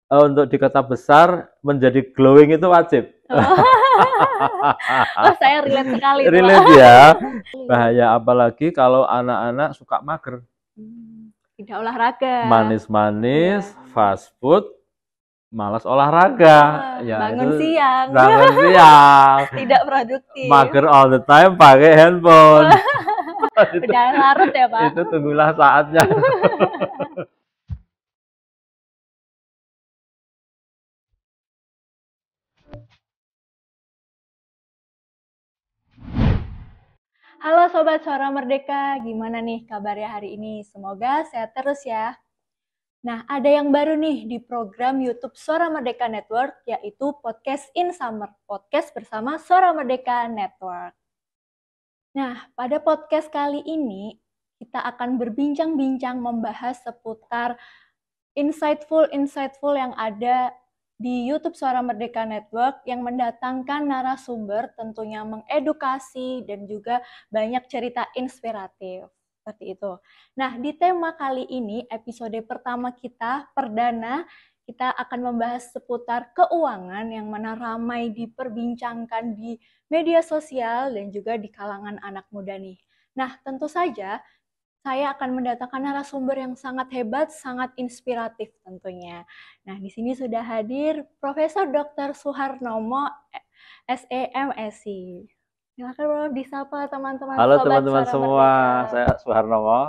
Untuk di kota besar menjadi glowing itu wajib. Oh, saya relate sekali tuh, Pak. Relate ya. Bahaya apalagi kalau anak-anak suka mager. Tidak olahraga. Manis-manis, fast food, malas olahraga. Bangun siang. Bangun siang. Tidak produktif. Mager all the time pakai handphone. Udah larut ya, Pak. Itu tunggulah saatnya. Halo Sobat Suara Merdeka, gimana nih kabarnya hari ini? Semoga sehat terus ya. Nah, ada yang baru nih di program YouTube Suara Merdeka Network, yaitu Podcast in Summer, podcast bersama Suara Merdeka Network. Nah, pada podcast kali ini, kita akan berbincang-bincang membahas seputar insightful yang ada di YouTube Suara Merdeka Network yang mendatangkan narasumber tentunya mengedukasi dan juga banyak cerita inspiratif. Seperti itu. Nah, di tema kali ini, episode pertama kita, perdana, kita akan membahas seputar keuangan yang mana ramai diperbincangkan di media sosial dan juga di kalangan anak muda nih. Nah, tentu saja saya akan mendatangkan narasumber yang sangat hebat, sangat inspiratif tentunya. Nah, di sini sudah hadir Profesor Dr. Suharnomo, SEMSI. Silakan Prof, disapa teman-teman. Halo Sobat teman-teman Suara semua, Merdeka. saya Suharnomo.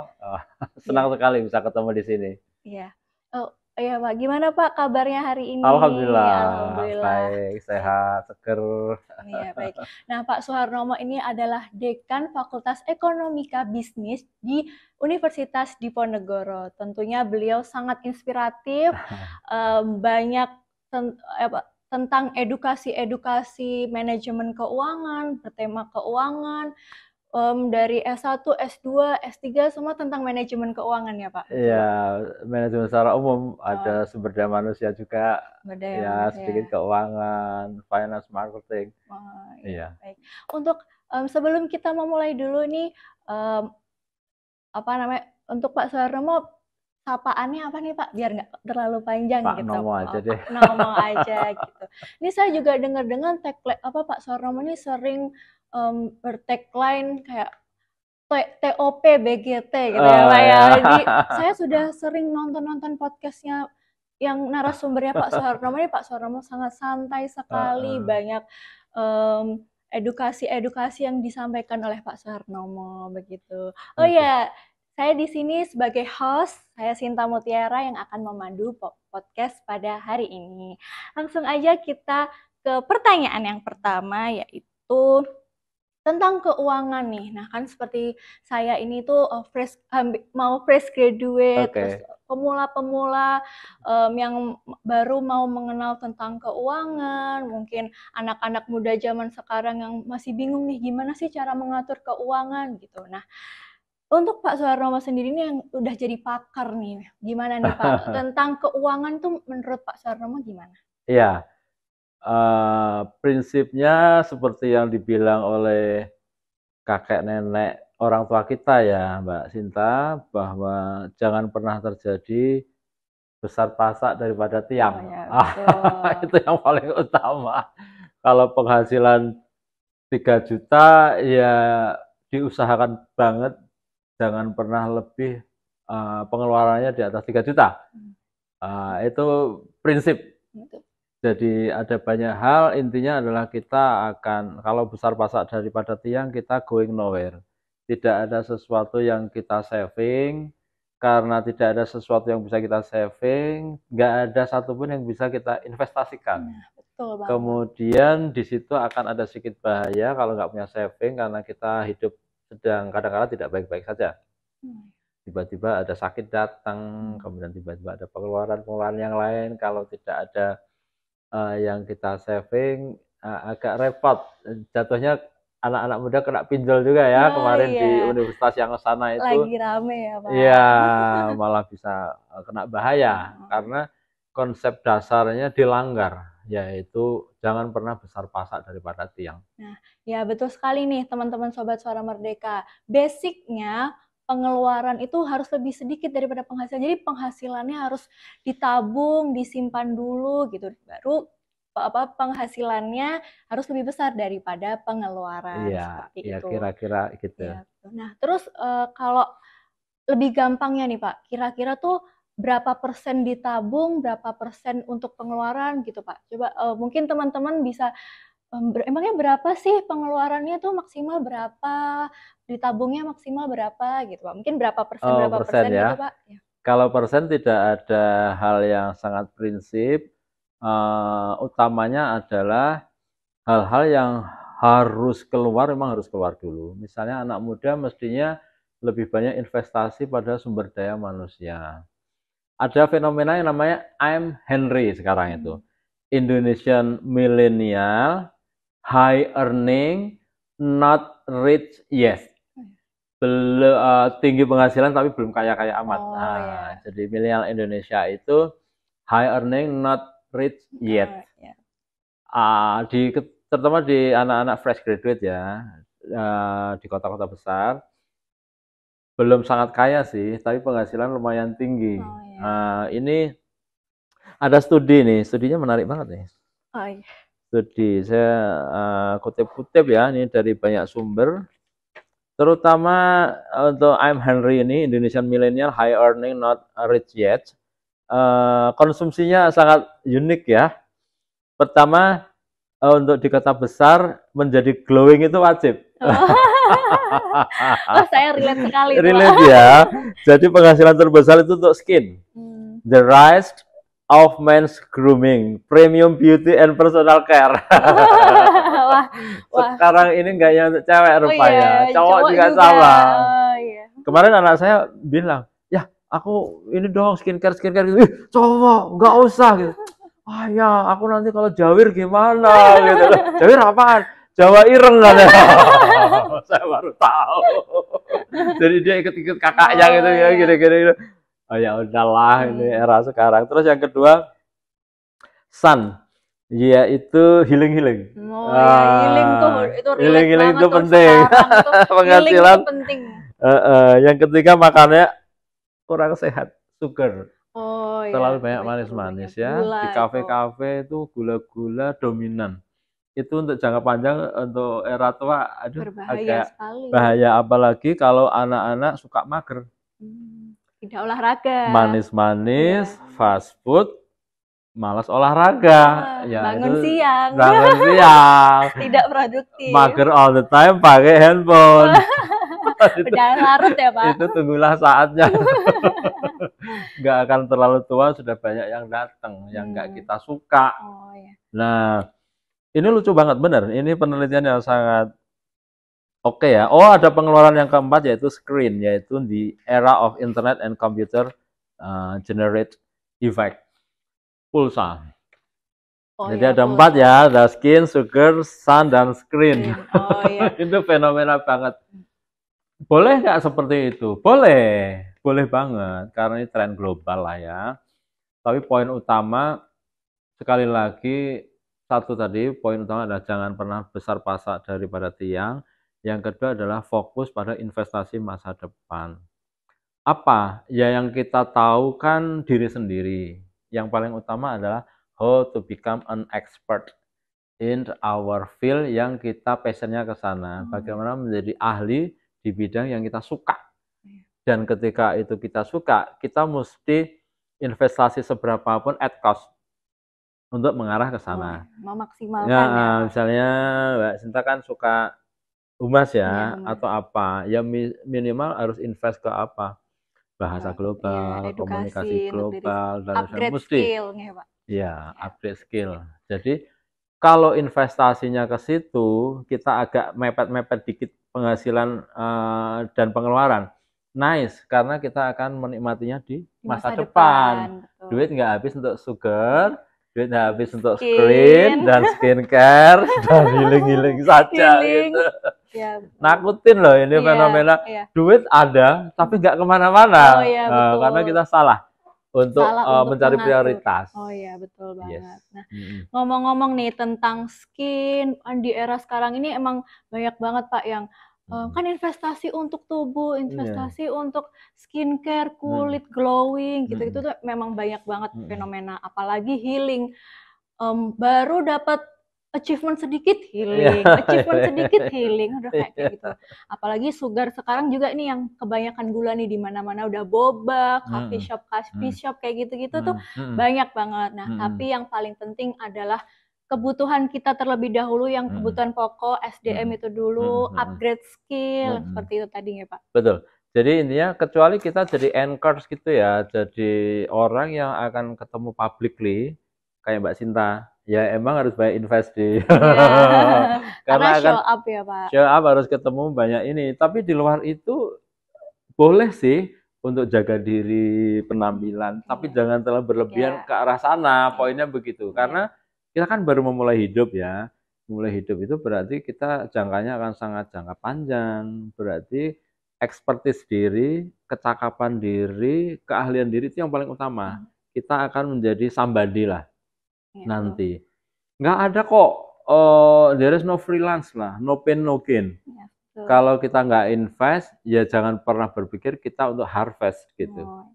Senang sekali bisa ketemu di sini. Iya. Oh, iya Pak, gimana Pak kabarnya hari ini? Alhamdulillah, baik, sehat, seger. Iya, baik. Nah, Pak Suharnomo ini adalah Dekan Fakultas Ekonomika Bisnis di Universitas Diponegoro. Tentunya beliau sangat inspiratif, banyak tentang edukasi manajemen keuangan, bertema keuangan, dari S1, S2, S3 semua tentang manajemen keuangan ya Pak? Iya, manajemen secara umum, ada sumber daya manusia juga, ya sedikit keuangan, finance, marketing. Iya. Baik. Untuk sebelum kita memulai dulu nih, untuk Pak Suharnomo, sapaannya apa nih Pak? Biar nggak terlalu panjang Pak gitu. Nomo aja deh. Pak Nomo aja gitu. Ini saya juga dengar-dengar Pak Suharnomo ini sering bertagline kayak TOP BGT gitu ya Pak ya. Jadi saya sudah sering nonton podcastnya yang narasumbernya Pak Suharnomo ini. Pak Suharnomo sangat santai sekali, banyak edukasi yang disampaikan oleh Pak Suharnomo begitu. Oh ya, saya di sini sebagai host, saya Sinta Mutiara yang akan memandu podcast pada hari ini. Langsung aja kita ke pertanyaan yang pertama, yaitu tentang keuangan nih. Nah, kan seperti saya ini tuh mau fresh graduate, terus pemula-pemula yang baru mau mengenal tentang keuangan, mungkin anak-anak muda zaman sekarang yang masih bingung nih gimana sih cara mengatur keuangan gitu. Nah, untuk Pak Suharnomo sendiri nih yang udah jadi pakar nih, gimana nih Pak tentang keuangan tuh menurut Pak Suharnomo gimana? Iya. Prinsipnya seperti yang dibilang oleh kakek nenek orang tua kita ya Mbak Sinta, bahwa jangan pernah terjadi besar pasak daripada tiang. Itu yang paling utama. Kalau penghasilan 3 juta ya diusahakan banget jangan pernah lebih pengeluarannya di atas 3 juta. Itu prinsip. Jadi ada banyak hal, intinya adalah kita akan, kalau besar pasak daripada tiang, kita going nowhere. Tidak ada sesuatu yang kita saving, karena tidak ada sesuatu yang bisa kita saving, nggak ada satupun yang bisa kita investasikan. Betul banget. Kemudian di situ akan ada sedikit bahaya kalau nggak punya saving, karena kita hidup sedang kadang-kadang tidak baik-baik saja. Tiba-tiba ada sakit datang, kemudian tiba-tiba ada pengeluaran-pengeluaran yang lain, kalau tidak ada yang kita saving agak repot. Jatuhnya anak-anak muda kena pinjol juga ya. Kemarin di universitas yang sana itu lagi rame ya Pak. Iya, malah bisa kena bahaya karena konsep dasarnya dilanggar, yaitu jangan pernah besar pasak daripada tiang. Nah, ya betul sekali nih teman-teman Sobat Suara Merdeka. Basicnya pengeluaran itu harus lebih sedikit daripada penghasilan. Jadi penghasilannya harus ditabung, disimpan dulu gitu. Baru penghasilannya harus lebih besar daripada pengeluaran Iya, seperti ya itu. kira-kira gitu. Ya. Nah, terus kalau lebih gampangnya nih Pak, kira-kira tuh berapa persen ditabung, berapa persen untuk pengeluaran gitu Pak? Coba mungkin teman-teman bisa emangnya berapa sih pengeluarannya tuh maksimal berapa, ditabungnya maksimal berapa gitu Pak? Mungkin berapa Persen persen ya. gitu Pak? Ya. Kalau persen tidak ada hal yang sangat prinsip, utamanya adalah hal-hal yang harus keluar, memang harus keluar dulu. Misalnya anak muda mestinya lebih banyak investasi pada sumber daya manusia. Ada fenomena yang namanya I'm Henry sekarang itu. Indonesian millennial, high earning, not rich yet. Belum tinggi penghasilan tapi belum kaya-kaya amat. Jadi milenial Indonesia itu high earning, not rich yet. Terutama di anak-anak fresh graduate ya, di kota-kota besar, belum sangat kaya sih, tapi penghasilan lumayan tinggi. Ini ada studi nih, studinya menarik banget nih. Studi, saya kutip-kutip ya, ini dari banyak sumber. Terutama untuk I'm Henry ini, Indonesian Millennial High Earning Not Rich Yet, konsumsinya sangat unik ya. Pertama, untuk di kota besar menjadi glowing itu wajib. Saya relate sekali. Relate ya. Jadi penghasilan terbesar itu untuk skin. The rise of men's grooming, premium beauty and personal care. Sekarang ini nggak hanya untuk cewek rupanya, cowok juga sama. Kemarin anak saya bilang, ya aku ini dong skincare gitu. Cowok nggak usah gitu. Ya aku nanti kalau jawir gimana gitu. Jawir apaan? Jawa ireng kan ya. Saya baru tahu. Jadi dia ikut-ikut kakaknya gitu ya, gini-gini. Ya udahlah, ini era sekarang. Terus yang kedua, sun, yaitu healing. Healing itu penting. Penghasilan penting. Yang ketiga makannya kurang sehat, sugar. Terlalu banyak manis-manis ya. Di kafe-kafe itu gula-gula dominan. Itu untuk jangka panjang, untuk era tua, agak bahaya. Apalagi kalau anak-anak suka mager. Tidak olahraga. Manis-manis, fast food, malas olahraga. Bangun siang. Tidak produktif. Mager all the time, pakai handphone. Udah larut ya Pak. Itu tunggulah saatnya. Nggak akan terlalu tua, sudah banyak yang datang, yang nggak kita suka. Nah, ini lucu banget, bener. Ini penelitian yang sangat oke ya. Ada pengeluaran yang keempat, yaitu screen, yaitu di era of internet and computer generate effect, pulsa. Jadi ada 4 ya, ada skin, sugar, sun, dan screen. Itu fenomena banget. Boleh nggak seperti itu? Boleh banget, karena ini tren global lah ya. Tapi poin utama, sekali lagi, poin utama adalah jangan pernah besar pasak daripada tiang. Yang kedua adalah fokus pada investasi masa depan. Apa? Ya yang kita tahu kan diri sendiri. Yang paling utama adalah how to become an expert in our field yang kita passionnya ke sana. Bagaimana menjadi ahli di bidang yang kita suka. Dan ketika itu kita suka, kita mesti investasi seberapapun at cost untuk mengarah ke sana. Memaksimalkan ya. Misalnya Mbak Sinta kan suka humas ya, atau apa. Ya minimal harus invest ke apa? Bahasa global, komunikasi global, dan mesti. Ya, upgrade skill. Jadi kalau investasinya ke situ, kita agak mepet-mepet dikit penghasilan dan pengeluaran. Nice, karena kita akan menikmatinya di masa depan. Duit nggak habis untuk sugar, duit nggak habis untuk screen dan skincare dan healing saja gitu. Nakutin loh ini fenomena. Duit ada, tapi nggak kemana-mana. Karena kita salah untuk mencari prioritas. Betul banget. Nah, ngomong-ngomong nih tentang skin, di era sekarang ini emang banyak banget Pak yang kan investasi untuk tubuh, Iya. investasi untuk skincare, kulit glowing, gitu-gitu tuh memang banyak banget fenomena. Apalagi healing, baru dapat achievement sedikit healing, achievement sedikit healing, udah kayak gitu. Apalagi sugar sekarang juga nih yang kebanyakan gula nih di mana-mana udah boba, coffee shop kayak gitu-gitu tuh banyak banget. Nah, tapi yang paling penting adalah kebutuhan kita terlebih dahulu, yang kebutuhan pokok, SDM itu dulu, upgrade skill, seperti itu tadi ya Pak. Betul. Jadi intinya kecuali kita jadi anchors gitu ya, jadi orang yang akan ketemu publicly, kayak Mbak Sinta, ya emang harus banyak invest di. Karena Karena akan show up ya Pak. show up harus ketemu banyak ini. Tapi di luar itu boleh sih untuk jaga diri, penampilan, tapi jangan terlalu berlebihan ke arah sana. Poinnya begitu. Karena kita kan baru memulai hidup ya. Memulai hidup itu berarti kita jangkanya akan sangat jangka panjang. Berarti ekspertis diri, kecakapan diri, keahlian diri itu yang paling utama. Kita akan menjadi somebody lah nanti. Nggak ada kok, there is no freelance lah, no pain no gain. Kalau kita nggak invest, ya jangan pernah berpikir kita untuk harvest gitu.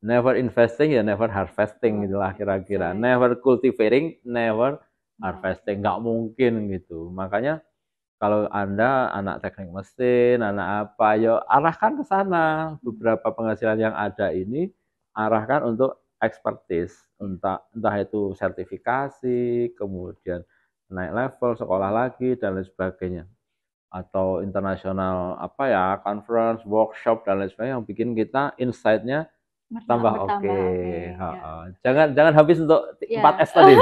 Never investing ya never harvesting itulah kira-kira. Never cultivating, never harvesting. Nggak mungkin gitu. Makanya kalau Anda anak teknik mesin, anak apa, ya arahkan ke sana. Beberapa penghasilan yang ada ini arahkan untuk expertise, entah itu sertifikasi, kemudian naik level, sekolah lagi dan lain sebagainya, atau internasional apa ya, conference, workshop dan lain sebagainya yang bikin kita insight-nya tambah oke. Jangan habis untuk 4S tadi.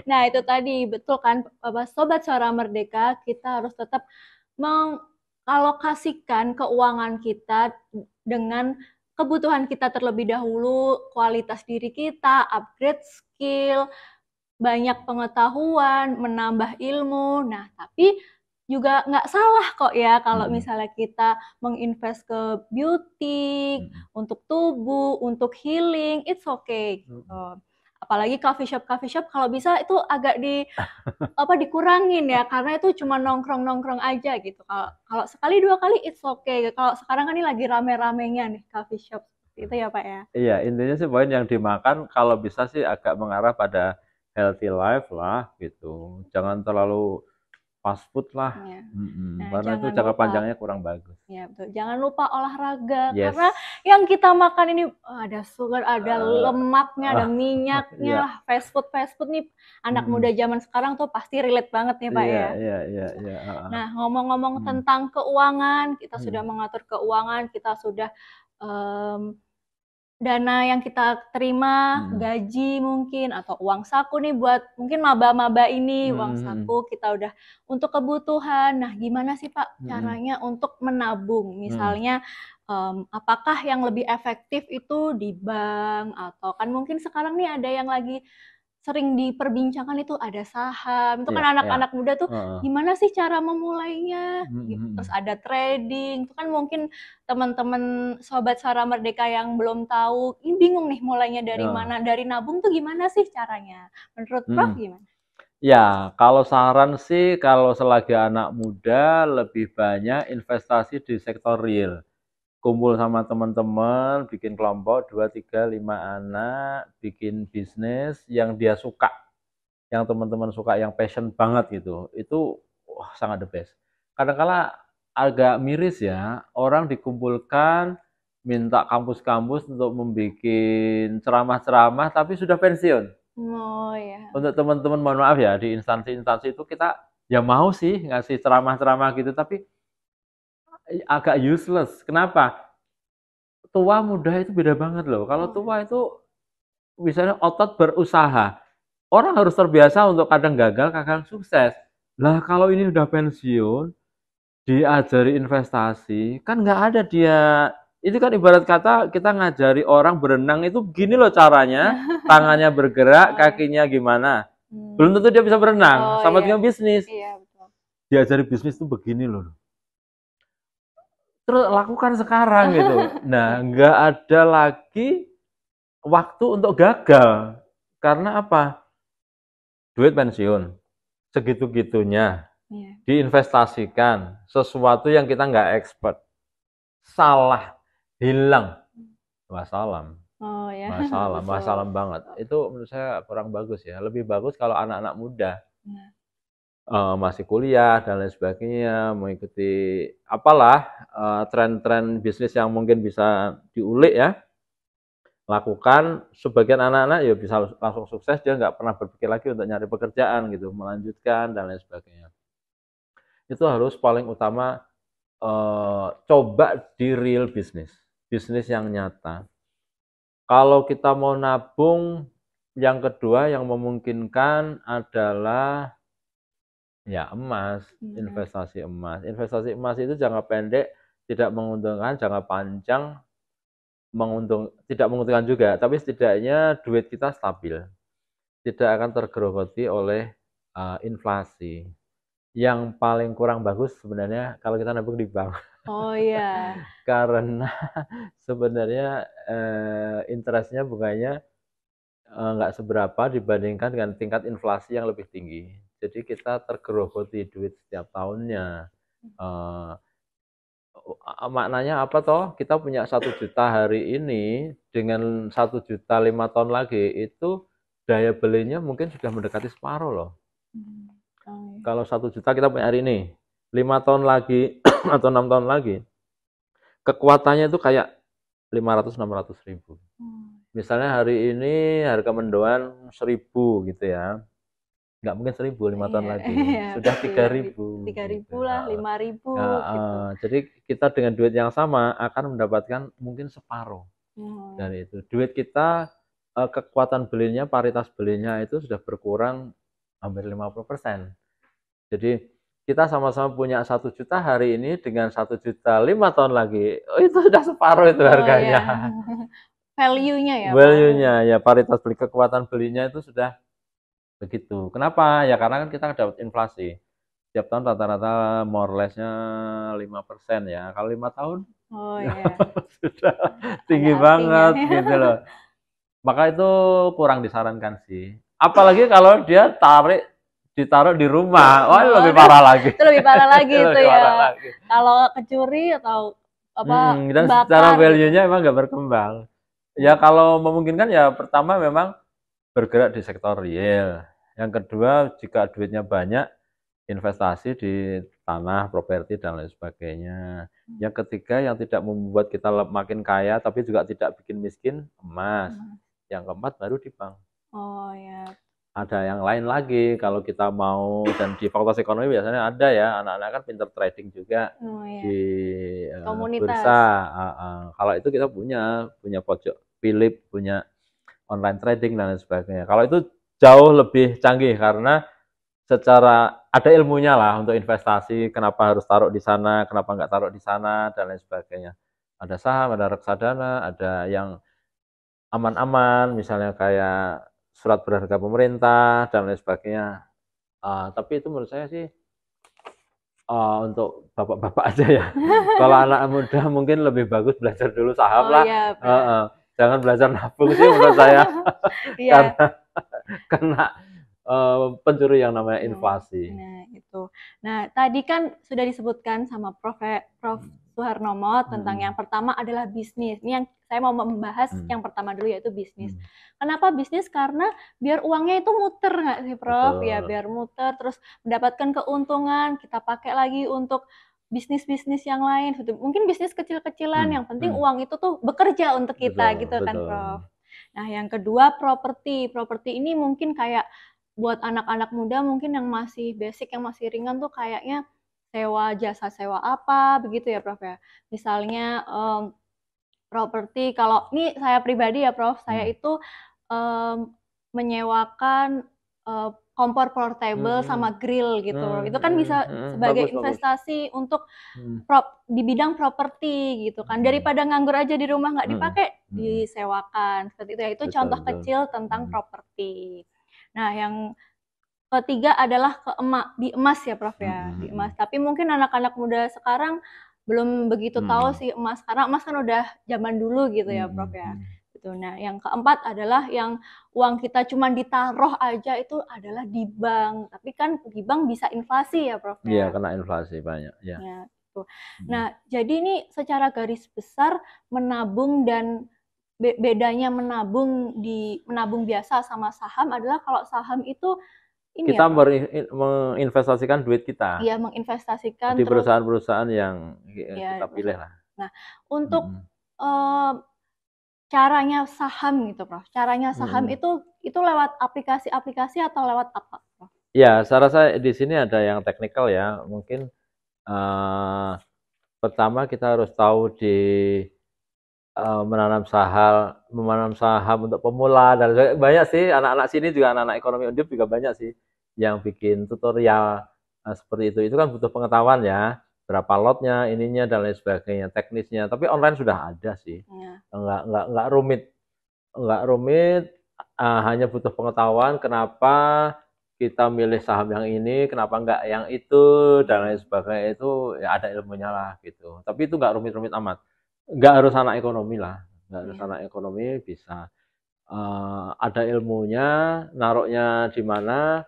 Nah itu tadi betul kan Sobat Suara Merdeka, kita harus tetap mengalokasikan keuangan kita dengan kebutuhan kita terlebih dahulu, kualitas diri kita, upgrade skill, banyak pengetahuan, menambah ilmu. Nah tapi juga nggak salah kok ya kalau misalnya kita menginvest ke beauty, untuk tubuh, untuk healing, it's okay. Apalagi coffee shop kalau bisa itu agak dikurangin ya, karena itu cuma nongkrong aja gitu. Kalau sekali 2 kali it's okay. Kalau sekarang kan ini lagi rame-ramenya nih coffee shop itu ya Pak ya. Iya, intinya sih poin yang dimakan kalau bisa sih agak mengarah pada healthy life lah gitu. Jangan terlalu fast food lah. Karena itu jangka panjangnya kurang bagus. Ya betul. Jangan lupa olahraga, karena yang kita makan ini ada sugar, ada lemaknya, ada minyaknya lah. Fast food nih anak muda zaman sekarang tuh pasti relate banget nih Pak ya. Iya. Nah ngomong-ngomong tentang keuangan, kita sudah mengatur keuangan, kita sudah dana yang kita terima, gaji mungkin, atau uang saku nih buat mungkin maba-maba ini, uang saku kita udah untuk kebutuhan. Nah gimana sih Pak caranya untuk menabung? Misalnya apakah yang lebih efektif itu di bank, atau kan mungkin sekarang nih ada yang lagi sering diperbincangkan itu ada saham, itu kan anak-anak muda tuh gimana sih cara memulainya, terus ada trading, itu kan mungkin teman-teman Sobat Suara Merdeka yang belum tahu, ini bingung nih mulainya dari mana, dari nabung tuh gimana sih caranya, menurut Prof gimana? Ya, kalau saran sih kalau selagi anak muda lebih banyak investasi di sektor real. Kumpul sama teman-teman, bikin kelompok 2, 3, 5 anak, bikin bisnis yang dia suka, yang teman-teman suka, yang passion banget gitu. Itu sangat the best. Kadang-kala agak miris ya, orang dikumpulkan minta kampus-kampus untuk membuat ceramah-ceramah tapi sudah pensiun. Oh ya. Untuk teman-teman mohon maaf ya, di instansi-instansi itu kita ya mau sih ngasih ceramah-ceramah gitu, tapi agak useless. Kenapa? Tua muda itu beda banget loh. Kalau tua itu misalnya otot berusaha. Orang harus terbiasa untuk kadang gagal, kadang sukses. Lah kalau ini udah pensiun, diajari investasi, kan nggak ada dia. Itu kan ibarat kata kita ngajari orang berenang itu begini loh caranya, tangannya bergerak, kakinya gimana. Belum tentu dia bisa berenang, sama dengan bisnis. Iya, betul. Diajari bisnis itu begini loh. Terus lakukan sekarang gitu. Nah, nggak ada lagi waktu untuk gagal. Karena apa? Duit pensiun. Segitu-gitunya. diinvestasikan sesuatu yang kita nggak expert, salah, hilang, wassalam. Oh ya. Wassalam, Betul. wassalam banget. Itu menurut saya kurang bagus ya. Lebih bagus kalau anak-anak muda masih kuliah dan lain sebagainya, mengikuti apalah tren-tren bisnis yang mungkin bisa diulik ya. Lakukan. Sebagian anak-anak ya bisa langsung sukses, dia nggak pernah berpikir lagi untuk nyari pekerjaan gitu, melanjutkan dan lain sebagainya. Itu harus paling utama coba di real bisnis yang nyata. Kalau kita mau nabung, yang kedua yang memungkinkan adalah ya emas, investasi emas. Investasi emas itu jangka pendek tidak menguntungkan, jangka panjang tidak menguntungkan juga, tapi setidaknya duit kita stabil, tidak akan tergerogoti oleh inflasi. Yang paling kurang bagus sebenarnya kalau kita nabung di bank. Oh iya. Karena sebenarnya interestnya bunganya nggak seberapa dibandingkan dengan tingkat inflasi yang lebih tinggi. Jadi kita tergerogoti duit setiap tahunnya. Maknanya apa toh? Kita punya 1 juta hari ini dengan 1 juta 5 tahun lagi, itu daya belinya mungkin sudah mendekati separuh loh. Kalau 1 juta kita punya hari ini, 5 tahun lagi atau 6 tahun lagi, kekuatannya itu kayak 500-600 ribu. Misalnya hari ini harga mendoan 1.000 gitu ya. Nggak mungkin 1.000 5 tahun lagi. Sudah 3.000. 3.000 lah, 5.000 gitu. Jadi kita dengan duit yang sama akan mendapatkan mungkin separuh dari itu. Duit kita kekuatan belinya, paritas belinya itu sudah berkurang hampir 50%. Jadi kita sama-sama punya 1 juta hari ini dengan 1 juta 5 tahun lagi, itu sudah separuh itu harganya. Value-nya ya. Value-nya ya, paritas beli, kekuatan belinya itu sudah begitu. Kenapa? Ya karena kan kita dapat inflasi. Setiap tahun rata-rata more less-nya 5% ya. Kalau 5 tahun sudah tinggi banget gitu loh. Maka itu kurang disarankan sih. Apalagi kalau dia ditaruh di rumah, wah lebih parah lagi. Itu lebih parah lagi itu ya. Kalau kecuri atau apa dan secara value-nya emang nggak berkembang. Ya kalau memungkinkan ya pertama memang bergerak di sektor real. Yang kedua jika duitnya banyak, investasi di tanah, properti dan lain sebagainya. Yang ketiga yang tidak membuat kita makin kaya tapi juga tidak bikin miskin, emas. Yang keempat baru di bank. Oh ya. Ada yang lain lagi kalau kita mau, dan di fakultas ekonomi biasanya ada ya, anak-anak kan pinter trading juga di bursa. Kalau itu kita punya pojok Philip, punya online trading dan lain sebagainya. Kalau itu jauh lebih canggih karena secara ada ilmunya lah untuk investasi, kenapa harus taruh di sana, kenapa nggak taruh di sana dan lain sebagainya. Ada saham, ada reksadana, ada yang aman-aman, misalnya kayak surat berharga pemerintah dan lain sebagainya. Tapi itu menurut saya sih untuk bapak-bapak aja ya. Kalau anak muda mungkin lebih bagus belajar dulu saham lah. Iya, jangan belajar nabung sih menurut saya. Karena kena pencuri yang namanya inflasi. Nah itu. Nah tadi kan sudah disebutkan sama Prof. Suharnomo tentang yang pertama adalah bisnis. Ini yang saya mau membahas yang pertama dulu yaitu bisnis. Kenapa bisnis? Karena biar uangnya itu muter nggak sih Prof? Betul. Ya biar muter terus mendapatkan keuntungan, kita pakai lagi untuk bisnis-bisnis yang lain. Mungkin bisnis kecil-kecilan, yang penting uang itu tuh bekerja untuk kita gitu kan Prof. Nah yang kedua properti. Properti ini mungkin kayak buat anak-anak muda mungkin yang masih basic, yang masih ringan tuh kayaknya sewa, jasa sewa apa begitu ya Prof ya. Misalnya properti, kalau ini saya pribadi ya Prof, saya itu menyewakan kompor portable sama grill gitu. Itu kan bisa sebagai investasi untuk di bidang properti gitu kan. Daripada nganggur aja di rumah nggak dipakai, disewakan. Seperti itu ya. Itu contoh kecil tentang properti. Nah, yang ketiga adalah di emas ya Prof ya, di emas. Tapi mungkin anak-anak muda sekarang belum begitu tahu sih emas, karena emas kan udah zaman dulu gitu ya Prof ya. gitu. Nah, yang keempat adalah yang uang kita cuma ditaruh aja itu adalah di bank. Tapi kan di bank bisa inflasi ya, Prof. Iya, kena inflasi banyak. Ya. Ya, gitu. Nah, jadi ini secara garis besar menabung dan bedanya menabung biasa sama saham adalah kalau saham itu ini kita ya, menginvestasikan duit kita. Iya, menginvestasikan di terus perusahaan-perusahaan yang ya kita pilih lah. Nah, untuk caranya saham gitu, Prof. Caranya saham itu lewat aplikasi-aplikasi atau lewat apa, Prof? Ya, saya rasa di sini ada yang teknikal ya. Mungkin pertama kita harus tahu di menanam saham untuk pemula, dan banyak sih anak-anak sini juga, anak-anak ekonomi undip juga banyak sih yang bikin tutorial seperti itu. Itu kan butuh pengetahuan ya, berapa lotnya, ininya dan lain sebagainya, teknisnya. Tapi online sudah ada sih, nggak rumit, hanya butuh pengetahuan. Kenapa kita milih saham yang ini, kenapa nggak yang itu dan lain sebagainya, itu ya ada ilmunya lah gitu. Tapi itu nggak rumit-rumit amat. Nggak harus anak ekonomi lah, nggak harus anak ekonomi, bisa ada ilmunya, naruhnya di mana.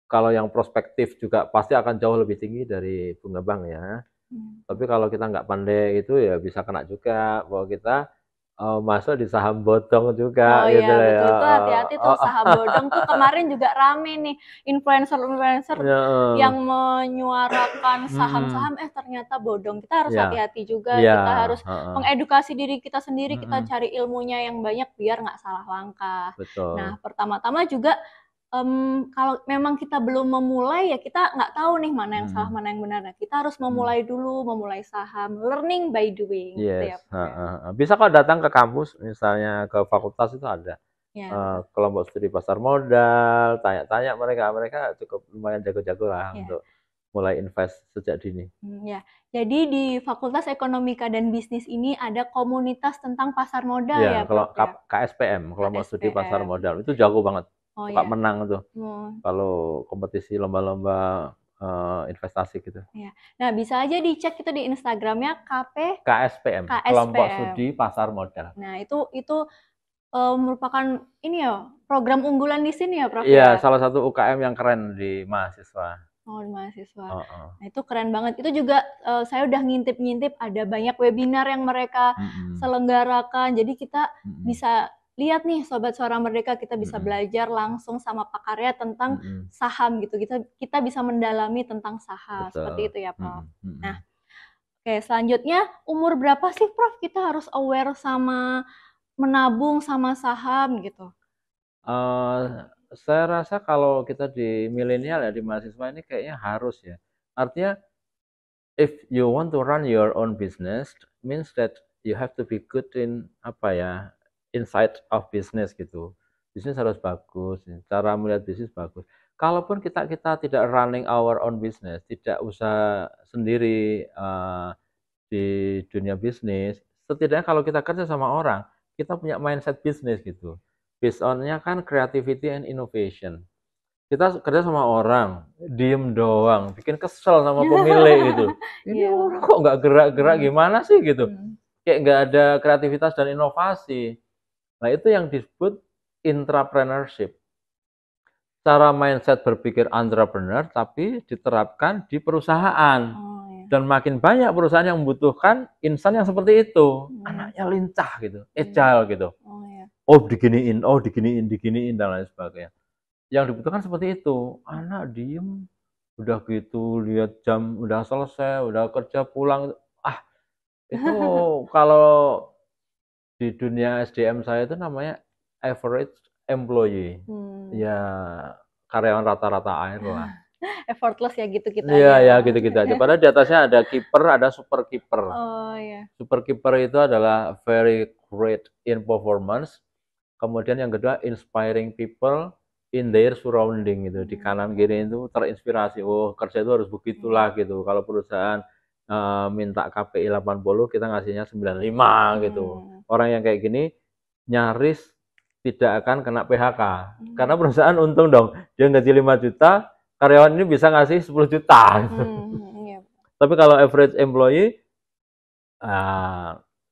Kalau yang prospektif juga pasti akan jauh lebih tinggi dari bunga bank ya. Tapi kalau kita nggak pandai itu ya bisa kena juga bahwa kita masuk di saham bodong juga. Oh gitu iya, betul. ya. Itu hati-hati tuh saham bodong tuh kemarin juga rame nih, influencer-influencer yang menyuarakan saham-saham ternyata bodong. Kita harus hati-hati juga, kita harus mengedukasi diri kita sendiri, kita cari ilmunya yang banyak biar nggak salah langkah. Betul. Nah, pertama-tama juga kalau memang kita belum memulai ya kita nggak tahu nih mana yang salah mana yang benar. Nah, kita harus memulai dulu, memulai saham, learning by doing. Yes. Gitu ya, bisa kok datang ke kampus, misalnya ke fakultas itu ada kelompok studi pasar modal, tanya-tanya mereka cukup lumayan jago-jago lah untuk mulai invest sejak dini. Ya, jadi di Fakultas Ekonomika dan Bisnis ini ada komunitas tentang pasar modal ya, Kalau KSPM, kelompok studi pasar modal, itu jago banget. Suka menang tuh kalau kompetisi lomba-lomba investasi gitu. Nah, bisa aja dicek itu di Instagramnya KSPM, kelompok studi pasar modal. Nah, itu merupakan ini ya program unggulan di sini ya, Prof. Iya, salah satu UKM yang keren di mahasiswa. Di mahasiswa. Nah, itu keren banget. Itu juga saya udah ngintip-ngintip, ada banyak webinar yang mereka selenggarakan. Jadi kita bisa lihat nih Sobat Suara Merdeka, kita bisa belajar langsung sama pakarnya tentang saham gitu. Kita bisa mendalami tentang saham. Betul. Seperti itu ya, Prof. Nah, oke, selanjutnya umur berapa sih, Prof, kita harus aware sama menabung sama saham gitu? Saya rasa kalau kita di milenial ya, di mahasiswa ini kayaknya harus ya. Artinya if you want to run your own business, means that you have to be good in inside of business gitu. Bisnis harus bagus, cara melihat bisnis bagus. Kalaupun kita tidak running our own business, tidak usah sendiri di dunia bisnis, setidaknya kalau kita kerja sama orang, kita punya mindset bisnis gitu. Based on-nya kan creativity and innovation. Kita kerja sama orang, diem doang, bikin kesel sama pemilik gitu. Ini orang kok nggak gerak-gerak, gimana sih gitu. Kayak nggak ada kreativitas dan inovasi. Nah, itu yang disebut intrapreneurship. Cara mindset berpikir entrepreneur tapi diterapkan di perusahaan. Dan makin banyak perusahaan yang membutuhkan insan yang seperti itu. Anaknya lincah gitu, agile gitu. Diginiin dan lain sebagainya. Yang dibutuhkan seperti itu. Anak diem, udah gitu lihat jam, udah selesai, udah kerja pulang. Itu kalau di dunia SDM saya itu namanya average employee. Ya, karyawan rata-rata air lah. Effortless ya gitu kita. Iya, gitu-gitu aja. Padahal di atasnya ada kiper, ada super kiper. Super kiper itu adalah very great in performance. Kemudian yang kedua, inspiring people in their surrounding gitu. Di kanan kiri itu terinspirasi. Kerja itu harus begitulah gitu. Kalau perusahaan minta KPI 80, kita ngasihnya 95 gitu. Orang yang kayak gini nyaris tidak akan kena PHK. Karena perusahaan untung dong. Dia gaji 5 juta, karyawan ini bisa ngasih 10 juta. Tapi kalau average employee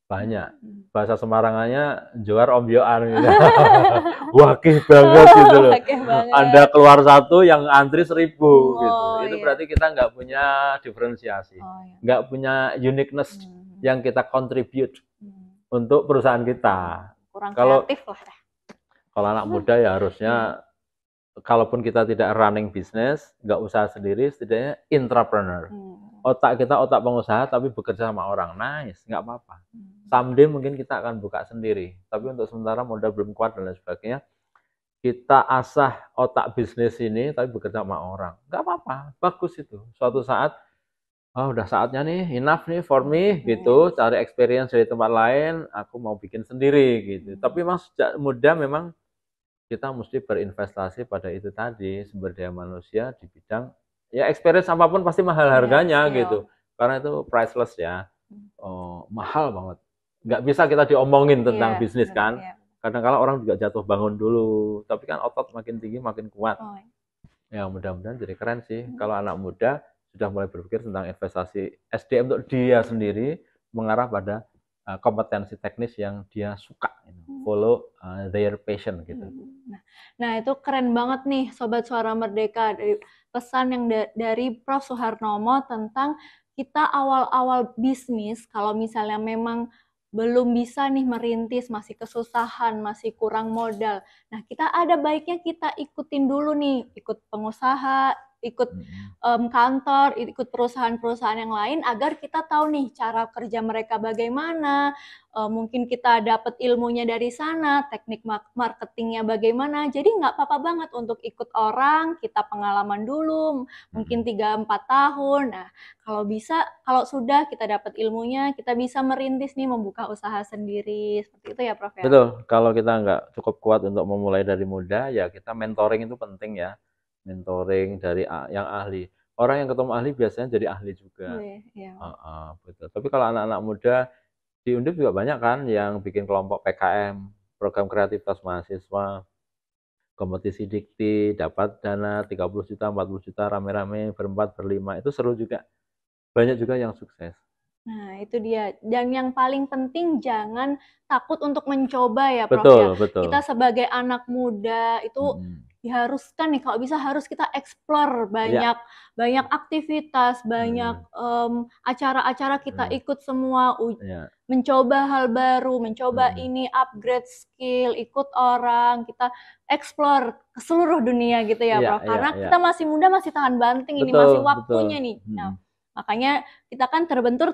banyak. Bahasa Semarangannya juar ombyoan gitu. Wakih banget gitu loh. Anda keluar satu yang antri 1000 gitu. Itu berarti kita nggak punya diferensiasi, nggak punya uniqueness yang kita contribute untuk perusahaan kita. Kurang Kalau kreatif lah. Kalau anak muda ya harusnya, kalaupun kita tidak running bisnis, nggak usaha sendiri, setidaknya intrapreneur. Otak kita otak pengusaha tapi bekerja sama orang, nice, nggak apa-apa. Someday mungkin kita akan buka sendiri, tapi untuk sementara modal belum kuat dan lain sebagainya, kita asah otak bisnis ini tapi bekerja sama orang, nggak apa-apa, bagus itu. Suatu saat, oh udah saatnya nih, enough nih for me, gitu, cari experience dari tempat lain, aku mau bikin sendiri, gitu. Tapi memang sejak muda memang kita mesti berinvestasi pada itu tadi, sumber daya manusia di bidang, ya experience apapun pasti mahal harganya gitu, karena itu priceless ya, mahal banget, nggak bisa kita diomongin tentang bisnis kan, kadang-kala orang juga jatuh bangun dulu, tapi kan otot makin tinggi makin kuat. Ya mudah-mudahan jadi keren sih kalau anak muda sudah mulai berpikir tentang investasi SDM untuk dia sendiri, mengarah pada kompetensi teknis yang dia suka, follow their passion gitu. Nah itu keren banget nih Sobat Suara Merdeka, dari pesan yang dari Prof. Soeharnomo tentang kita awal-awal bisnis, kalau misalnya memang belum bisa nih merintis, masih kesusahan, masih kurang modal. Nah kita ada baiknya kita ikutin dulu nih, ikut pengusaha, ikut kantor, ikut perusahaan-perusahaan yang lain, agar kita tahu nih cara kerja mereka bagaimana, mungkin kita dapat ilmunya dari sana, teknik marketingnya bagaimana, jadi nggak apa-apa banget untuk ikut orang, kita pengalaman dulu, mungkin 3-4 tahun, nah kalau bisa, kalau sudah kita dapat ilmunya, kita bisa merintis nih, membuka usaha sendiri, seperti itu ya Prof ya? Betul, kalau kita nggak cukup kuat untuk memulai dari muda, ya kita mentoring itu penting ya, mentoring dari yang ahli. Orang yang ketemu ahli biasanya jadi ahli juga. Betul. Tapi kalau anak-anak muda, di Undip juga banyak kan yang bikin kelompok PKM, program kreativitas mahasiswa, kompetisi dikti, dapat dana 30 juta, 40 juta, rame-rame, berempat, berlima, itu seru juga. Banyak juga yang sukses. Nah itu dia, dan yang paling penting jangan takut untuk mencoba ya Prof betul, ya. Betul. Kita sebagai anak muda itu diharuskan nih, kalau bisa harus kita explore banyak aktivitas, banyak acara-acara kita ikut semua, mencoba hal baru, mencoba ini, upgrade skill, ikut orang, kita explore ke seluruh dunia gitu ya Prof. Karena kita masih muda, masih tahan banting, ini masih waktunya nih. Nah makanya kita kan terbentur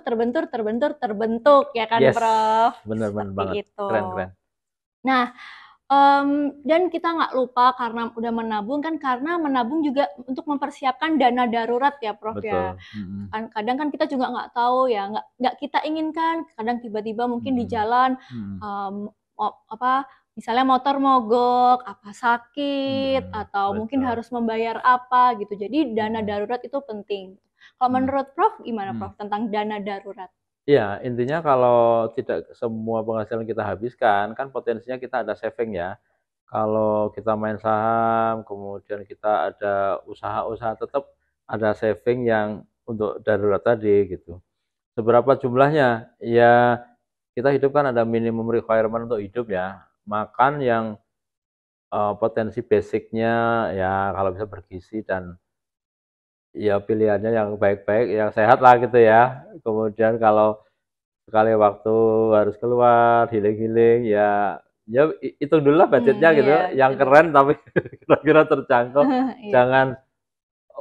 ya kan Prof. Bener banget, itu. Keren. Nah dan kita nggak lupa karena udah menabung kan, karena menabung juga untuk mempersiapkan dana darurat ya Prof. Betul. Ya. Kadang kan kita juga nggak tahu ya, nggak kita inginkan, kadang tiba-tiba mungkin di jalan misalnya motor mogok, sakit, atau mungkin harus membayar apa gitu. Jadi dana darurat itu penting. Kalau menurut Prof gimana Prof tentang dana darurat? Ya, intinya kalau tidak semua penghasilan kita habiskan, kan potensinya kita ada saving ya. Kalau kita main saham, kemudian kita ada usaha-usaha, tetap ada saving yang untuk darurat tadi gitu. Seberapa jumlahnya? Ya, kita hidup kan ada minimum requirement untuk hidup ya. Makan yang potensi basicnya ya kalau bisa bergizi, dan ya pilihannya yang baik-baik, yang sehat lah gitu ya. Kemudian kalau sekali waktu harus keluar healing ya hitung dulu lah budgetnya gitu, yang keren tapi kira-kira terjangkau. Jangan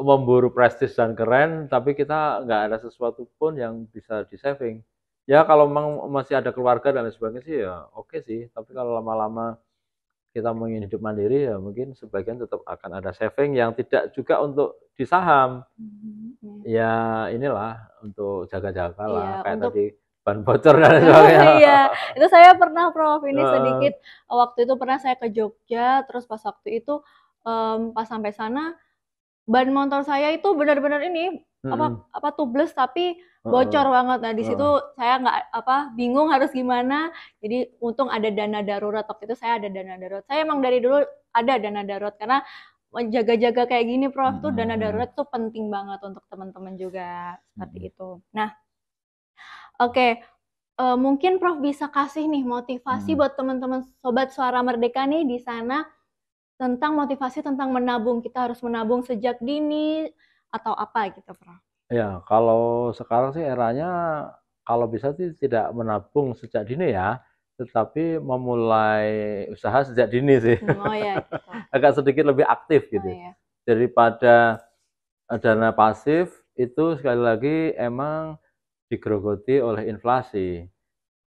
memburu prestis dan keren tapi kita nggak ada sesuatu pun yang bisa di saving. Ya kalau memang masih ada keluarga dan lain sebagainya sih ya oke sih, tapi kalau lama-lama kita ingin hidup mandiri ya mungkin sebagian tetap akan ada saving yang tidak juga untuk di saham. Ya inilah untuk jaga-jaga lah, kayak tadi ban bocor dan sebagainya. Iya, itu saya pernah Prof, ini sedikit, waktu itu pernah saya ke Jogja, terus pas waktu itu pas sampai sana ban motor saya itu benar-benar ini tubles tapi bocor banget. Nah di situ saya nggak bingung harus gimana. Jadi untung ada dana darurat, waktu itu saya ada dana darurat. Saya emang dari dulu ada dana darurat karena jaga-jaga kayak gini Prof, tuh dana darurat tuh penting banget untuk teman-teman juga, seperti itu. Nah oke, mungkin Prof bisa kasih nih motivasi buat teman-teman Sobat Suara Merdeka nih di sana tentang motivasi tentang menabung. Kita harus menabung sejak dini atau apa gitu, Prof? Ya, kalau sekarang sih eranya kalau bisa sih tidak menabung sejak dini ya, tetapi memulai usaha sejak dini sih. Oh ya, gitu. Agak sedikit lebih aktif Oh gitu. ya. Daripada dana pasif itu sekali lagi emang digerogoti oleh inflasi.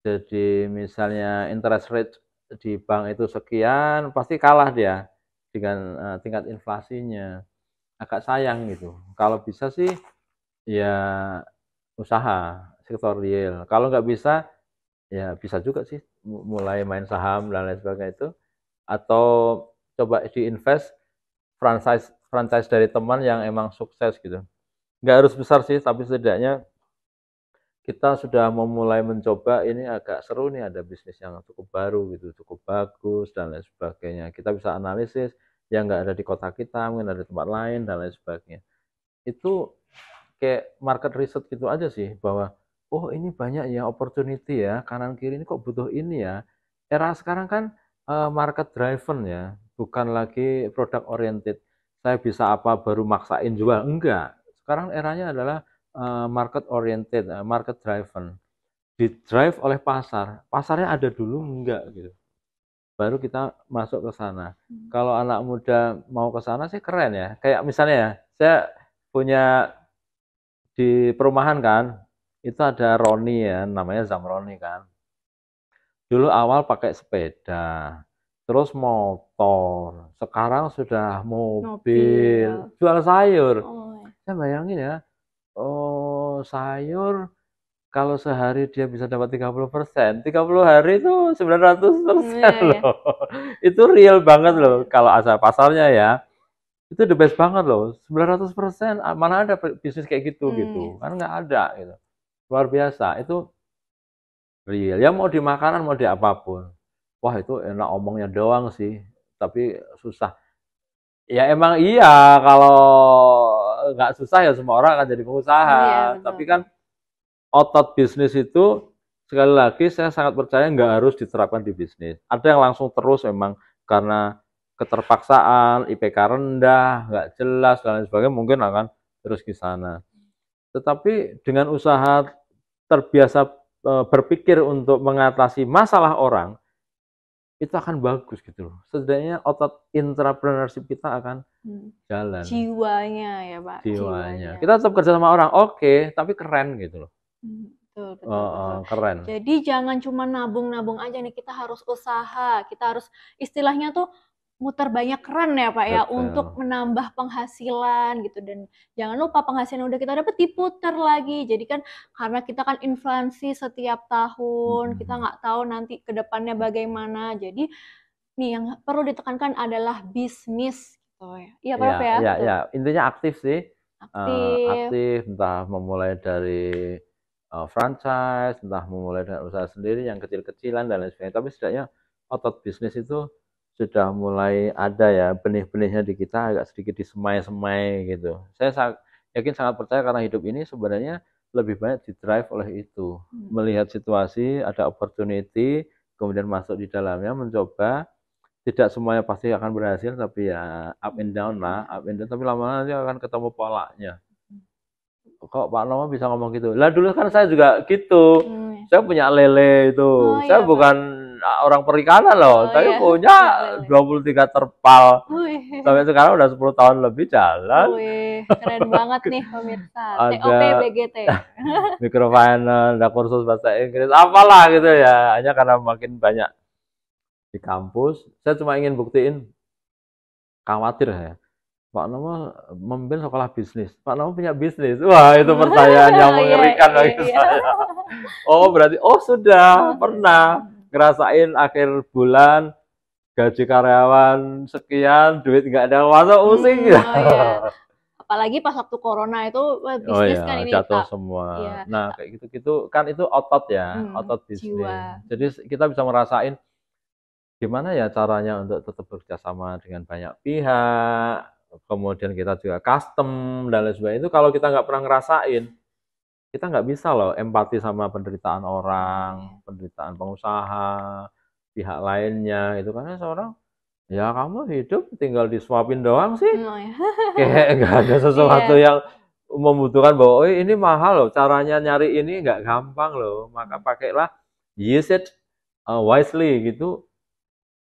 Jadi misalnya interest rate di bank itu sekian, pasti kalah dia dengan tingkat inflasinya. Agak sayang gitu. Kalau bisa sih ya usaha sektor real. Kalau nggak bisa, ya bisa juga sih mulai main saham dan lain sebagainya itu. Atau coba diinvest franchise franchise dari teman yang emang sukses gitu. Nggak harus besar sih, tapi setidaknya kita sudah memulai mencoba ini agak seru nih, ada bisnis yang cukup baru gitu, cukup bagus dan lain sebagainya. Kita bisa analisis yang nggak ada di kota kita, mungkin ada di tempat lain dan lain sebagainya. Itu kayak market research gitu aja sih, bahwa oh ini banyak ya opportunity ya, kanan kiri ini kok butuh ini ya. Era sekarang kan market driven ya, bukan lagi product oriented. Saya bisa apa baru maksain jual, enggak. Sekarang eranya adalah market oriented, market driven. Di drive oleh pasar. Pasarnya ada dulu enggak gitu. Baru kita masuk ke sana. Kalau anak muda mau ke sana sih keren ya. Kayak misalnya ya, saya punya di perumahan kan, itu ada Roni ya, namanya Zamroni kan. Dulu awal pakai sepeda, terus motor, sekarang sudah mobil, jual sayur. Saya bayangin ya, oh sayur kalau sehari dia bisa dapat 30%, 30 hari itu 900% loh. Itu real banget loh kalau asal pasarnya ya. Itu the best banget loh, 900%, mana ada bisnis kayak gitu gitu. Kan nggak ada gitu. Luar biasa, itu real. Ya mau di makanan, mau di apapun. Wah, itu enak omongnya doang sih, tapi susah. Ya emang iya, kalau nggak susah ya semua orang akan jadi pengusaha. Tapi kan otot bisnis itu sekali lagi saya sangat percaya nggak harus diterapkan di bisnis. Ada yang langsung terus memang karena keterpaksaan, IPK rendah, nggak jelas dan lain sebagainya mungkin akan terus ke sana. Tetapi dengan usaha terbiasa berpikir untuk mengatasi masalah orang, itu akan bagus gitu loh. Setidaknya otot entrepreneurship kita akan jalan. Jiwanya ya Pak. Jiwanya. Kita tetap kerja sama orang, oke, tapi keren gitu loh. Betul. Keren. Jadi jangan cuma nabung-nabung aja nih, kita harus usaha, kita harus istilahnya tuh muter banyak keran ya Pak ya, untuk menambah penghasilan gitu. Dan jangan lupa penghasilan udah kita dapat diputar lagi. Jadi kan karena kita kan inflasi setiap tahun, kita nggak tahu nanti ke depannya bagaimana. Jadi nih yang perlu ditekankan adalah bisnis gitu ya. Iya Prof ya? Iya. Intinya aktif sih. Aktif, entah memulai dari franchise, entah memulai dengan usaha sendiri yang kecil-kecilan dan lain sebagainya. Tapi setidaknya otot bisnis itu sudah mulai ada ya, benih-benihnya di kita agak sedikit disemai-semai gitu. Saya yakin sangat percaya karena hidup ini sebenarnya lebih banyak di-drive oleh itu. Melihat situasi, ada opportunity, kemudian masuk di dalamnya, mencoba. Tidak semuanya pasti akan berhasil, tapi ya up and down lah, tapi lama-lama nanti akan ketemu polanya. Kok Pak Nomo bisa ngomong gitu? Lah dulu kan saya juga gitu. Saya punya lele itu. Saya bukan orang perikanan loh. Saya punya 23 terpal. Sampai sekarang udah 10 tahun lebih jalan. Keren banget nih pemirsa. TOP BGT. Microfinance, ada kursus bahasa Inggris, apalah gitu ya. Hanya karena makin banyak di kampus, saya cuma ingin buktiin, khawatir ya. Pak Nomo memimpin sekolah bisnis. Pak Nomo punya bisnis. Wah, itu pertanyaan yang mengerikan bagi saya. Oh, berarti sudah pernah ngerasain akhir bulan gaji karyawan sekian, duit nggak ada masuk, pusing ya. Apalagi pas waktu corona itu bisnis kan ini jatuh semua. Nah, kayak gitu-gitu kan itu otot ya, otot bisnis. Jadi kita bisa merasain gimana ya caranya untuk tetap bekerja sama dengan banyak pihak, kemudian kita juga custom dan lain sebagainya. Itu kalau kita nggak pernah ngerasain, kita nggak bisa loh empati sama penderitaan orang, penderitaan pengusaha, pihak lainnya itu karena seorang ya kamu hidup tinggal disuapin doang sih, Oh, ya. kayak nggak ada sesuatu Iya. yang membutuhkan bahwa oh ini mahal loh, caranya nyari ini nggak gampang loh, maka pakailah use it wisely gitu,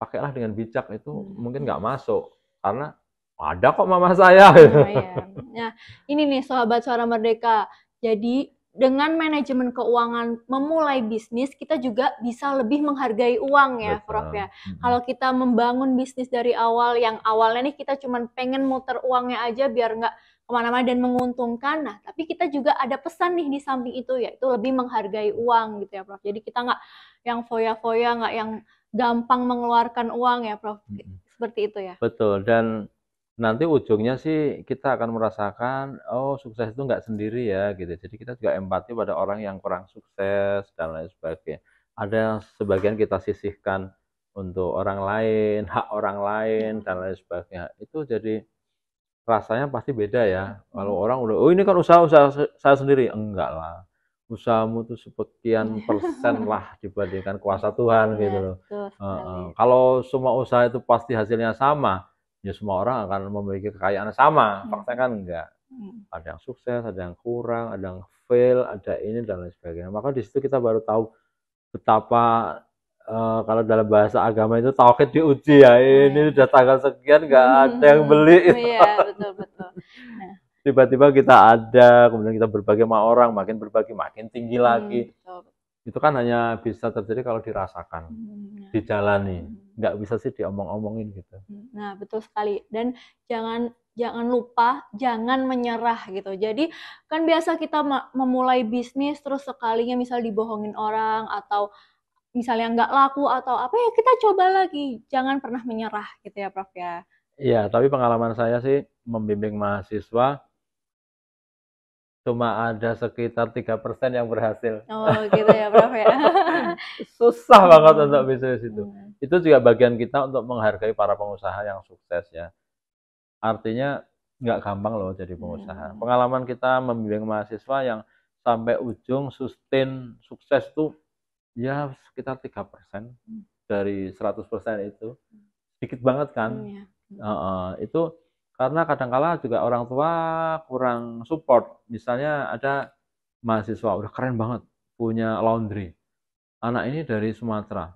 pakailah dengan bijak itu mungkin nggak masuk karena ada kok mama saya. Oh, iya. Nah, ini nih Sobat Suara Merdeka. Jadi dengan manajemen keuangan memulai bisnis, kita juga bisa lebih menghargai uang ya, Prof ya. Kalau kita membangun bisnis dari awal, yang awalnya nih kita cuma pengen muter uangnya aja biar nggak kemana-mana dan menguntungkan. Nah, tapi kita juga ada pesan nih di samping itu, yaitu lebih menghargai uang gitu ya, Prof. Jadi kita nggak yang foya-foya, nggak yang gampang mengeluarkan uang ya, Prof. Seperti itu ya. Betul, dan nanti ujungnya sih kita akan merasakan oh sukses itu nggak sendiri ya gitu. Jadi kita juga empati pada orang yang kurang sukses dan lain sebagainya. Ada sebagian kita sisihkan untuk orang lain, hak orang lain dan lain sebagainya. Itu jadi rasanya pasti beda ya. Kalau orang udah oh ini kan usaha saya sendiri, enggak lah. Usahamu tuh sekian persen lah dibandingkan kuasa Tuhan gitu loh. Kalau semua usaha itu pasti hasilnya sama, ya semua orang akan memiliki kekayaan sama. Faktanya kan enggak. Ada yang sukses, ada yang kurang, ada yang fail, ada ini dan lain sebagainya. Maka di situ kita baru tahu betapa kalau dalam bahasa agama itu tauhid diuji ya. Ini udah tanggal sekian nggak ada yang beli. Iya, betul. Nah, tiba-tiba kita ada, kemudian kita berbagi sama orang, makin berbagi makin tinggi lagi. betul. Itu kan hanya bisa terjadi kalau dirasakan, dijalani. Nggak bisa sih diomong-omongin gitu. Nah, betul sekali. Dan jangan lupa, jangan menyerah gitu. Jadi kan biasa kita memulai bisnis terus sekalinya misal dibohongin orang atau misalnya nggak laku atau apa ya kita coba lagi. Jangan pernah menyerah gitu ya, Prof ya. Iya, tapi pengalaman saya sih membimbing mahasiswa cuma ada sekitar 3% yang berhasil. Oh gitu ya, Prof ya. Susah banget untuk bisnis itu. Itu juga bagian kita untuk menghargai para pengusaha yang sukses ya. Artinya nggak gampang loh jadi pengusaha. Pengalaman kita membimbing mahasiswa yang sampai ujung sustain sukses tuh ya sekitar 3% dari 100% itu. Sedikit banget kan. Itu karena kadangkala juga orang tua kurang support. Misalnya ada mahasiswa udah keren banget punya laundry. Anak ini dari Sumatera.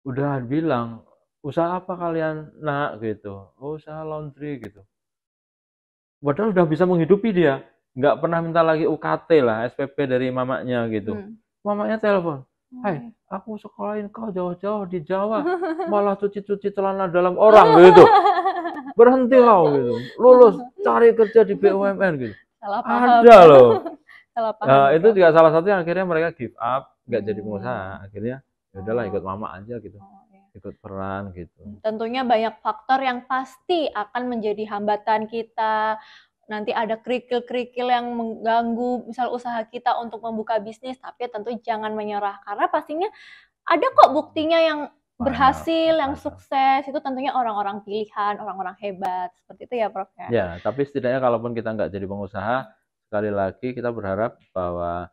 Udah bilang, usaha apa kalian nak gitu? Oh, usaha laundry gitu. Padahal udah bisa menghidupi dia. Nggak pernah minta lagi UKT lah, SPP dari mamanya gitu. Mamanya telepon, hai, aku sekolahin kau jauh-jauh di Jawa, malah cuci-cuci celana dalam orang gitu. Berhenti kau gitu, lulus cari kerja di BUMN gitu. Salah paham. Ada loh. Salah paham. Nah, itu juga salah satu yang akhirnya mereka give up, nggak jadi pengusaha. Akhirnya ya udahlah ikut mama aja gitu, ikut peran gitu. Tentunya banyak faktor yang pasti akan menjadi hambatan kita. Nanti ada kerikil-kerikil yang mengganggu misal usaha kita untuk membuka bisnis, tapi tentu jangan menyerah karena pastinya ada kok buktinya yang berhasil, yang sukses, itu tentunya orang-orang pilihan, orang-orang hebat, seperti itu ya Prof ya? Ya, tapi setidaknya kalaupun kita nggak jadi pengusaha, sekali lagi kita berharap bahwa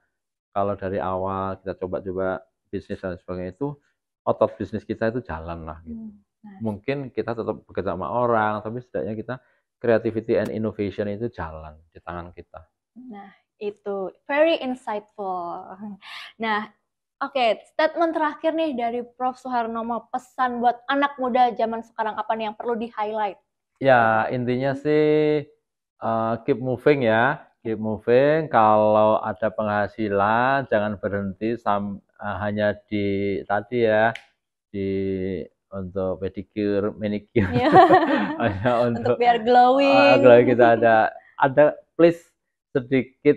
kalau dari awal kita coba-coba bisnis dan sebagainya itu, otot bisnis kita itu jalan lah gitu. Mungkin kita tetap bekerja sama orang, tapi setidaknya kita creativity and innovation itu jalan di tangan kita. Nah, itu very insightful. Nah, oke, statement terakhir nih dari Prof Soeharnomo, pesan buat anak muda zaman sekarang apa nih yang perlu di-highlight? Ya, intinya sih keep moving ya, keep moving. Kalau ada penghasilan, jangan berhenti hanya di tadi ya, untuk pedicure, manicure, untuk biar glowing. Kalau kita ada please sedikit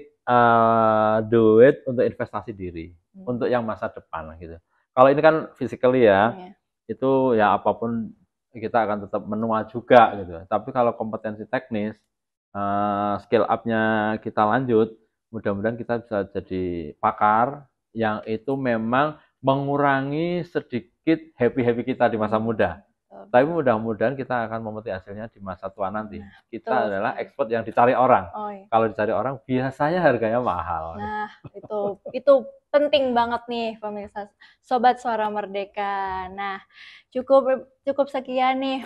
duit untuk investasi diri, untuk yang masa depan gitu. Kalau ini kan physically ya, itu ya apapun kita akan tetap menua juga gitu. Tapi kalau kompetensi teknis, skill up-nya kita lanjut, mudah-mudahan kita bisa jadi pakar yang itu memang mengurangi sedikit happy kita di masa muda. Tapi mudah-mudahan kita akan memetik hasilnya di masa tua nanti. Kita betul adalah sekali. ekspor yang dicari orang. Oh, iya. Kalau dicari orang biasanya harganya mahal. Nah, itu penting banget nih pemirsa Sobat Suara Merdeka. Nah, cukup sekian nih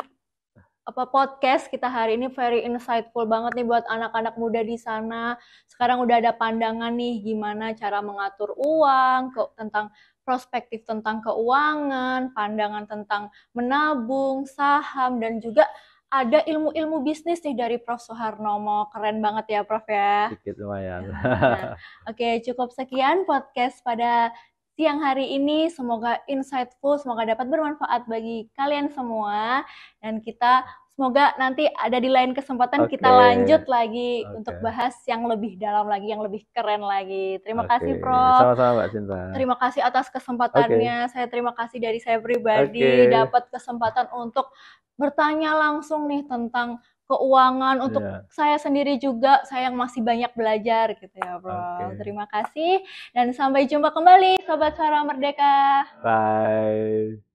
podcast kita hari ini, very insightful banget nih buat anak-anak muda di sana. Sekarang udah ada pandangan nih gimana cara mengatur uang, tentang perspektif tentang keuangan, pandangan tentang menabung, saham, dan juga ada ilmu-ilmu bisnis nih dari Prof. Suharnomo. Keren banget ya, Prof ya. Sedikit lumayan. Nah, oke, cukup sekian podcast pada siang hari ini. Semoga insightful, semoga dapat bermanfaat bagi kalian semua. Dan kita semoga nanti ada di lain kesempatan kita lanjut lagi untuk bahas yang lebih dalam lagi, yang lebih keren lagi. Terima kasih, Prof. Sama-sama, Mbak Cinta. Terima kasih atas kesempatannya. Saya terima kasih dari saya pribadi dapat kesempatan untuk bertanya langsung nih tentang keuangan untuk saya sendiri juga, saya yang masih banyak belajar gitu ya, Bro. Terima kasih dan sampai jumpa kembali Sobat Suara Merdeka. Bye.